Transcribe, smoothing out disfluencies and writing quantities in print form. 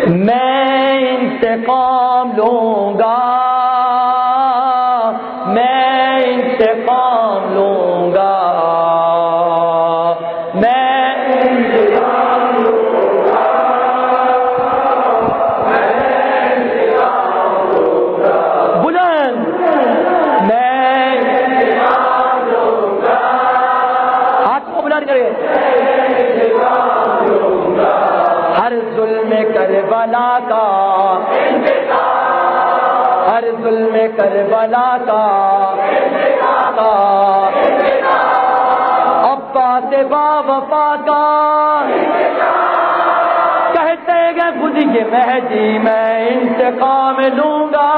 मैं इंतकाम लूंगा, मैं इंतकाम लूंगा, मैं इंतकाम लूंगा, मैं इंतकाम लूंगा, बुलंद मैं इंतकाम लूंगा, हाथ को बुलंद करिए, हर जुल्म करबला का, हर जुल्म करबला का, अब्बास बावफा का, कहते हैं खुद ये महदी मैं इंतकाम लूंगा।